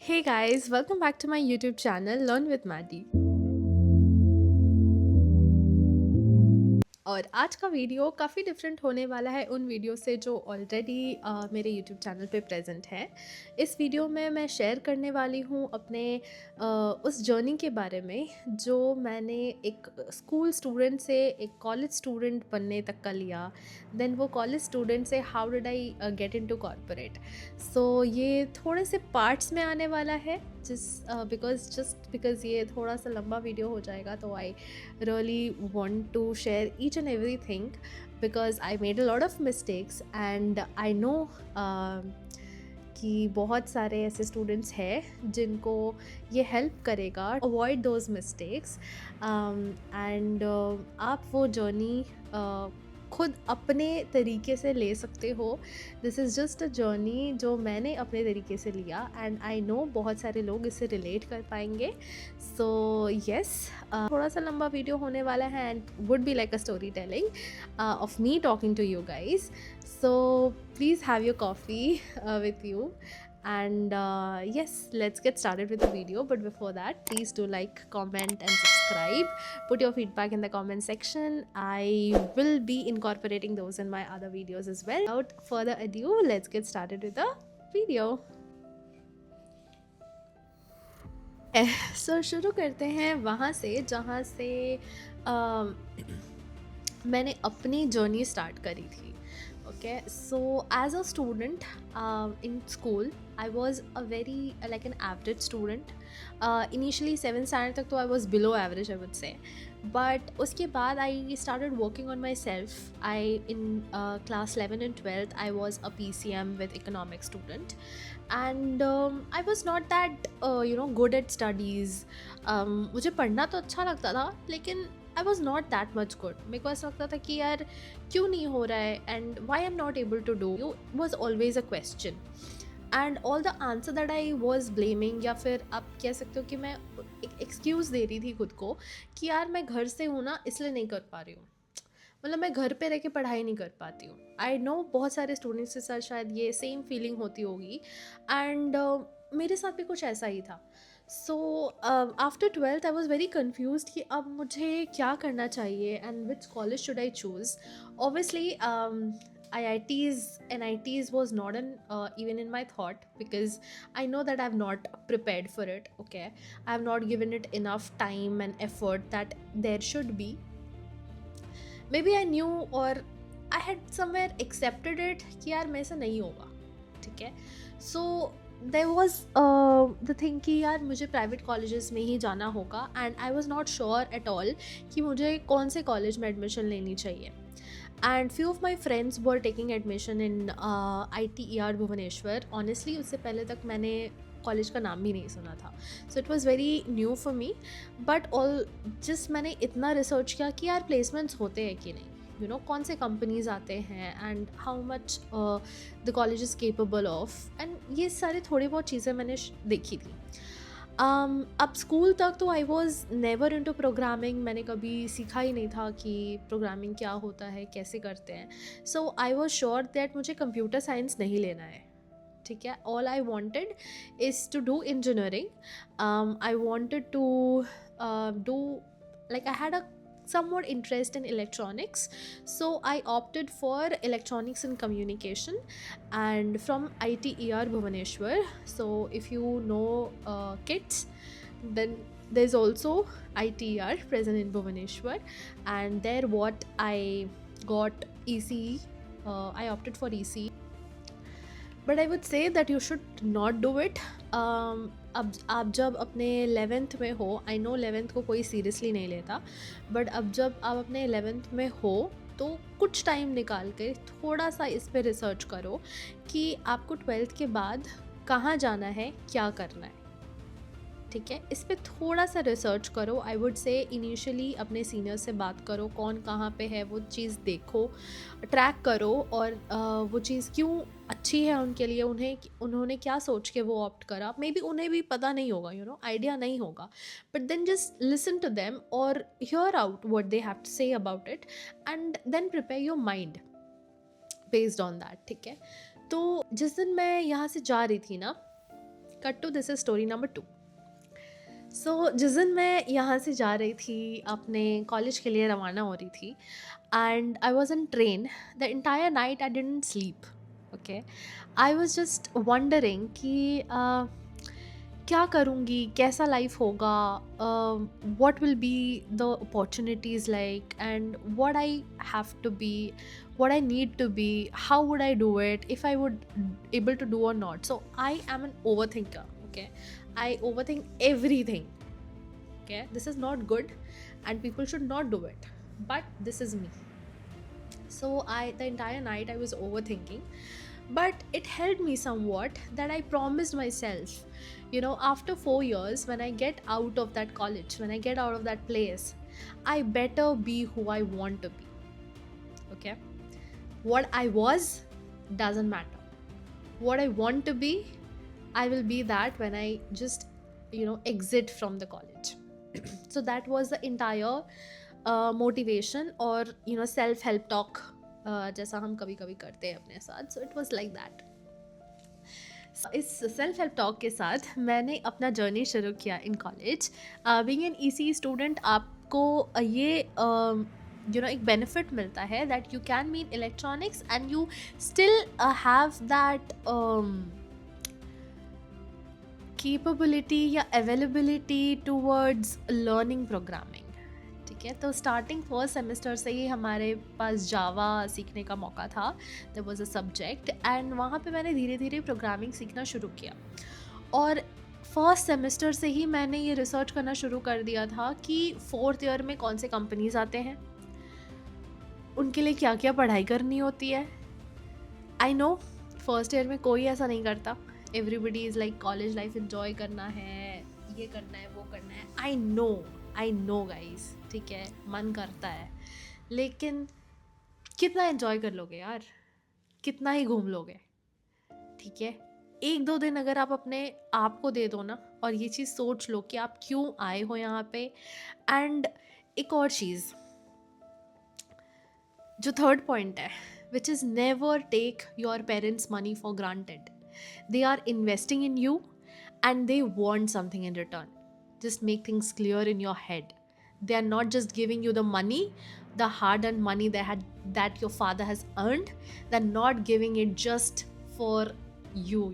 Hey guys, welcome back to my YouTube channel Learn with Maddie. और आज का video काफ़ी डिफरेंट होने वाला है उन वीडियो से जो ऑलरेडी मेरे यूट्यूब चैनल पे प्रेजेंट है। इस वीडियो में मैं शेयर करने वाली हूँ अपने उस जर्नी के बारे में जो मैंने एक स्कूल स्टूडेंट से एक कॉलेज स्टूडेंट बनने तक का लिया। देन वो कॉलेज स्टूडेंट से how did I get into corporate. So ये थोड़े से पार्ट्स में आने वाला है जस्ट बिकॉज ये थोड़ा सा लंबा वीडियो हो जाएगा, तो आई really want to share each and everything because I made a lot of mistakes and I know कि बहुत सारे ऐसे स्टूडेंट्स हैं जिनको ये हेल्प करेगा अवॉइड दोज मिस्टेक्स एंड आप वो जर्नी खुद अपने तरीके से ले सकते हो। This is just a journey जो मैंने अपने तरीके से लिया एंड आई नो बहुत सारे लोग इससे रिलेट कर पाएंगे। सो येस, थोड़ा सा लंबा वीडियो होने वाला है and would be like a story telling of me talking to you guys. So please have your coffee with you and yes, let's get started with the video. But before that, please do like, comment and subscribe. Put your feedback in the comment section. I will be incorporating those in my other videos as well. Without further ado, let's get started with the video. So शुरू करते हैं वहाँ से जहाँ से मैंने अपनी journey start करी थी। Okay, so as a student in school, I was a very like an average student. Initially 7th standard तक तो I was below average, I would say. But उसके बाद I started working on myself. In class 11 and 12th I was a PCM with economics student, and I was not that good at studies. मुझे पढ़ना तो अच्छा लगता था लेकिन आई was not that much good. मेरे को ऐसा लगता था कि यार क्यों नहीं हो रहा है and why am not able to do you was always a question and all the answer that I was blaming, या फिर आप कह सकते हो कि मैं एक एक्सक्यूज़ दे रही थी खुद को कि यार मैं घर से हूँ ना इसलिए नहीं कर पा रही हूँ, मतलब मैं घर पे रह के पढ़ाई नहीं कर पाती हूँ। आई नो बहुत सारे स्टूडेंट्स के साथ शायद ये सेम फीलिंग होती होगी एंड मेरे साथ भी कुछ ऐसा ही था। So after 12th I was very confuse कि अब मुझे क्या करना चाहिए and which college should I choose. Obviously IITs NITs was not even in my thought because I know that I've not prepared for it. Okay, I have not given it enough time and effort that there should be. Maybe I knew or I had somewhere accepted it कि यार मेरे से नहीं होगा, ठीक है। So there was the thing कि यार मुझे प्राइवेट कॉलेजेस में ही जाना होगा and I was not sure at all कि मुझे कौन से कॉलेज में एडमिशन लेनी चाहिए। And few of my friends were taking admission in ITER Bhubaneswar. Honestly उससे पहले तक मैंने कॉलेज का नाम भी नहीं सुना था, so it was very new for me. But मैंने इतना रिसर्च किया कि यार प्लेसमेंट्स होते हैं कि नहीं, कौन से कंपनीज आते हैं and how much the college is capable of, and ये सारी थोड़ी बहुत चीज़ें मैंने देखी थी। अब स्कूल तक तो I was never into programming, मैंने कभी सीखा ही नहीं था कि प्रोग्रामिंग क्या होता है, कैसे करते हैं। So I was sure that मुझे कंप्यूटर साइंस नहीं लेना है, ठीक है। All I wanted is to do engineering. I wanted to do like I had a somewhat interest in electronics, so I opted for electronics and communication and from ITER Bhubaneswar. So if you know KITS, then there's also ITER present in Bhubaneswar, and there what I got ECE. I opted for ECE, but I would say that you should not do it. अब आप जब अपने 11th में हो, I know 11th को कोई seriously नहीं लेता, बट अब जब आप अपने 11th में हो तो कुछ टाइम निकाल के थोड़ा सा इस पे रिसर्च करो कि आपको 12th के बाद कहाँ जाना है, क्या करना है, ठीक है। इस पर थोड़ा सा रिसर्च करो। आई वुड से इनिशियली अपने सीनियर से बात करो, कौन कहाँ पे है वो चीज़ देखो, ट्रैक करो, और वो चीज़ क्यों अच्छी है उनके लिए, उन्होंने क्या सोच के वो ऑप्ट करा। मे बी उन्हें भी पता नहीं होगा, आइडिया नहीं होगा, but then just listen to them और hear out what they have to say about it and then prepare your mind based on that, ठीक है। तो जिस दिन मैं यहाँ से जा रही थी ना, cut to this is story number 2. So जिस दिन मैं यहाँ से जा रही थी, अपने कॉलेज के लिए रवाना हो रही थी, and I was in train. The entire night I didn't sleep. Okay, I was just wondering कि क्या करूँगी, कैसा लाइफ होगा, what will be the opportunities like, and what I have to be, what I need to be, how would I do it, if I would able to do or not. So I am an overthinker. Okay, I overthink everything. Okay, this is not good and people should not do it, but this is me. So the entire night I was overthinking, but it helped me somewhat that I promised myself, after 4 years, when I get out of that college, when I get out of that place, I better be who I want to be. Okay, what I was doesn't matter. What I want to be, I will be that when I just exit from the college. So that was the entire motivation, और self help talk, जैसा हम कभी कभी करते हैं अपने साथ. So it was like that. इस सेल्फ हेल्प टॉक के साथ मैंने अपना जर्नी शुरू किया in college. Being an EC student, आपको ये एक बेनिफिट मिलता है that you can mean electronics and you still have that capability या अवेलेबिलिटी टूवर्ड्स लर्निंग प्रोग्रामिंग. ठीक है, तो स्टार्टिंग फर्स्ट सेमेस्टर से ही हमारे पास जावा सीखने का मौका था. There was a subject, and वहाँ पे मैंने धीरे धीरे प्रोग्रामिंग सीखना शुरू किया. और फर्स्ट सेमेस्टर से ही मैंने ये रिसर्च करना शुरू कर दिया था कि फोर्थ ईयर में कौन से कंपनीज आते हैं, उनके लिए क्या क्या पढ़ाई करनी होती है. आई नो फर्स्ट ईयर में कोई ऐसा नहीं करता. Everybody is like college life enjoy करना है, ये करना है, वो करना है. आई नो गाइस, ठीक है, मन करता है, लेकिन कितना एंजॉय कर लोगे यार, कितना ही घूम लोगे. ठीक है, 1-2 दिन अगर आप अपने आप को दे दो ना, और ये चीज़ सोच लो कि आप क्यों आए हो यहाँ पे. एंड एक और चीज़, जो थर्ड पॉइंट है, which is never take your parents money for granted. They are investing in you and they want something in return. Just make things clear in your head. They are not just giving you the money, the hard-earned money that your father has earned. They're not giving it just for you,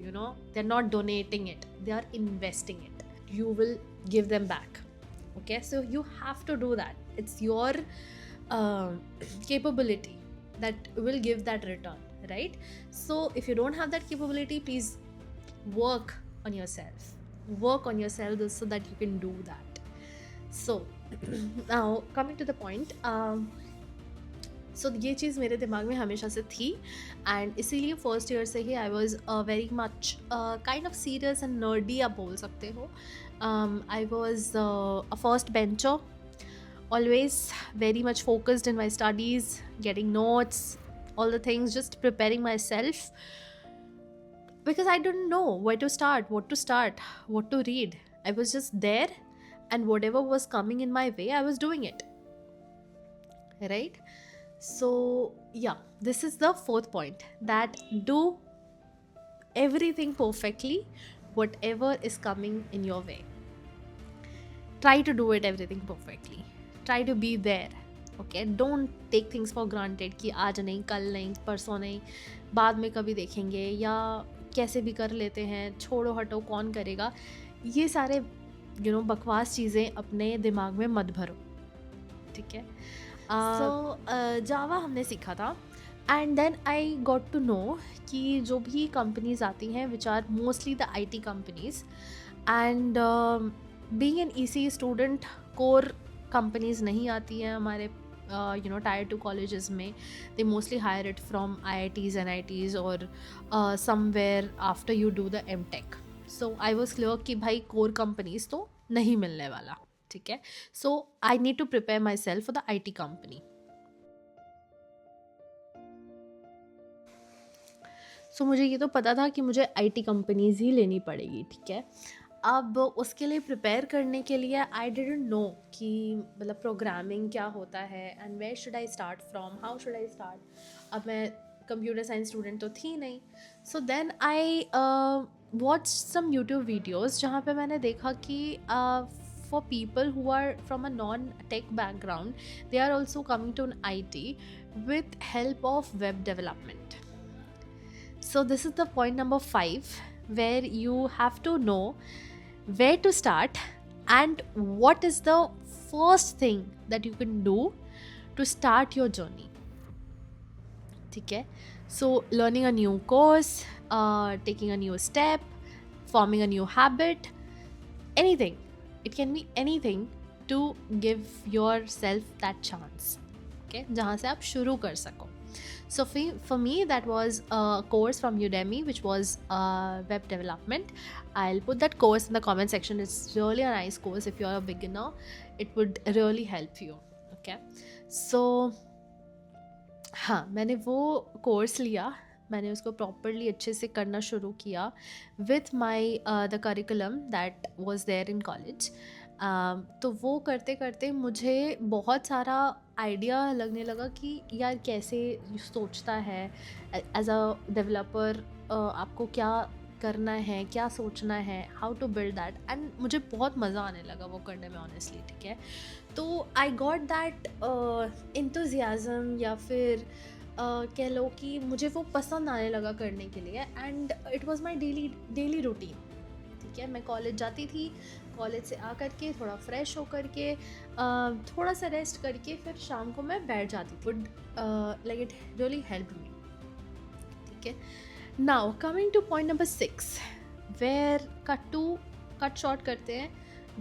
They're not donating it. They are investing it. You will give them back. Okay, so you have to do that. It's your capability that will give that return, right? So if you don't have that capability, please work on yourself so that you can do that. So now coming to the point, so ये चीज़ मेरे दिमाग में हमेशा से थी, and इसीलिए first year से ही I was very much kind of serious and nerdy, आप बोल सकते हो. I was a first bencher, always very much focused in my studies, getting notes, all the things, just preparing myself, because I didn't know where to start, what to read. I was just there, and whatever was coming in my way, I was doing it, right? So yeah, this is the fourth point, that do everything perfectly, whatever is coming in your way. Try to do it everything perfectly. Try to be there. Okay, don't take things for granted कि आज नहीं, कल नहीं, परसों नहीं, बाद में कभी देखेंगे, या कैसे भी कर लेते हैं, छोड़ो हटो, कौन करेगा. ये सारे बकवास चीज़ें अपने दिमाग में मत भरो. ठीक है. सो जावा हमने सीखा था, and then I got to know कि जो भी कंपनीज आती हैं, which are mostly the IT companies, and being an EC student, core companies नहीं आती हैं हमारे Tier 2 colleges में. They mostly hire it from IITs, NITs, or somewhere after you do the MTech. So I was clear कि भाई core companies तो नहीं मिलने वाला. ठीक है. So I need to prepare myself for the IT company. So मुझे ये तो पता था कि मुझे IT कंपनीज ही लेनी पड़ेगी. ठीक है. अब उसके लिए प्रिपेयर करने के लिए आई डिडंट नो कि मतलब प्रोग्रामिंग क्या होता है, and where should I start from, how should I start. अब मैं कंप्यूटर साइंस स्टूडेंट तो थी नहीं. So then I watch some YouTube videos जहाँ पे मैंने देखा कि for people who are from a non tech background, they are also coming to an IT with help of web development. So this is the point number 5, where you have to know where to start and what is the first thing that you can do to start your journey. ठीक है, so learning a new course, taking a new step, forming a new habit, anything, it can be anything to give yourself that chance. Okay, जहाँ से आप शुरू कर सको. So for me, that was a course from Udemy, which was web development. I'll put that course in the comment section. It's really a nice course. If you're a beginner, it would really help you. Okay, so हाँ, मैंने वो course लिया, मैंने उसको properly अच्छे से करना शुरू किया with my the curriculum that was there in college. तो वो करते करते मुझे बहुत सारा आइडिया लगने लगा कि यार कैसे सोचता है एज अ डेवलपर, आपको क्या करना है, क्या सोचना है, how to build that. And मुझे बहुत मज़ा आने लगा वो करने में, ऑनेस्टली. ठीक है, तो आई गॉट दैट इंथुजियाज़म, या फिर कह लो कि मुझे वो पसंद आने लगा करने के लिए. And it was my daily routine. ठीक है, मैं कॉलेज जाती थी, कॉलेज से आ कर के थोड़ा फ्रेश होकर के थोड़ा सा रेस्ट करके फिर शाम को मैं बैठ जाती. Would like it really help me. ठीक है, now coming to point number 6, where cut short करते हैं.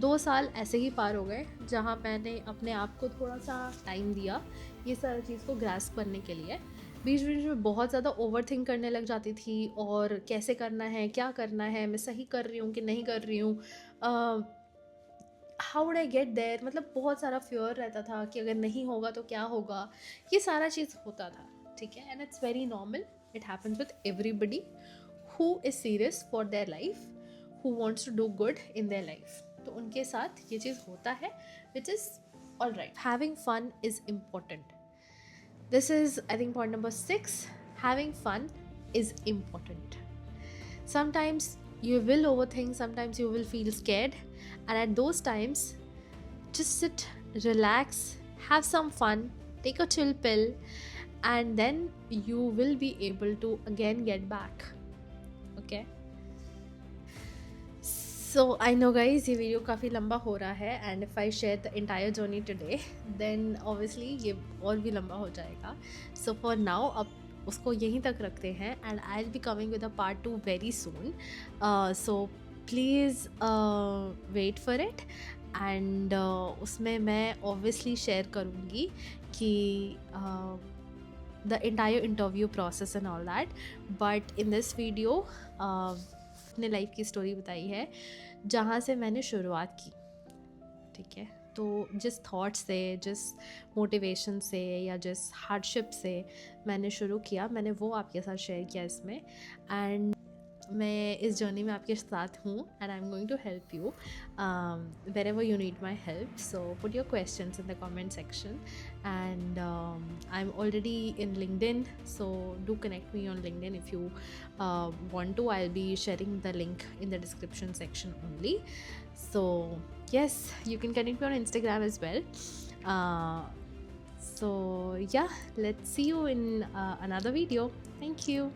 2 साल ऐसे ही पार हो गए जहाँ मैंने अपने आप को थोड़ा सा टाइम दिया ये सारी चीज़ को ग्रास्प करने के लिए. बीच बीच में बहुत ज़्यादा ओवर थिंक करने लग जाती थी, और कैसे करना है, क्या करना है, मैं सही कर रही हूँ कि नहीं कर रही हूँ, how would I get there, मतलब बहुत सारा फ्योर रहता था कि अगर नहीं होगा तो क्या होगा. ये सारा चीज़ होता था. ठीक है, and it's very normal. It happens with everybody who is serious for their life, who wants to do good in their life. तो उनके साथ ये चीज़ होता है, which is all right. Having fun is important. This is, I think, point number 6. Having fun is important. Sometimes you will overthink, sometimes you will feel scared, and at those times, just sit, relax, have some fun, take a chill pill, and then you will be able to again get back. Okay? So I know guys, ये video काफ़ी लंबा हो रहा है, and if I share the entire journey today then obviously ये और भी लंबा हो जाएगा. सो फॉर नाउ अब उसको यहीं तक रखते हैं, and I will be coming with a part 2 very soon. So please wait for it. And उसमें मैं ऑब्वियसली शेयर करूँगी कि the entire interview process and all that. But in this video अपने लाइफ की स्टोरी बताई है जहाँ से मैंने शुरुआत की. ठीक है, तो जिस थॉट से, जिस मोटिवेशन से, या जिस हार्डशिप से मैंने शुरू किया, मैंने वो आपके साथ शेयर किया इसमें. एंड मैं इस जर्नी में आपके साथ हूँ, and I am going to help you wherever you need my help. So put your questions in the comment section. And I am already in LinkedIn, so do connect me on LinkedIn if you want to. I'll be sharing the link in the description section only. So yes, you can connect me on Instagram as well. So yeah, let's see you in another video. Thank you.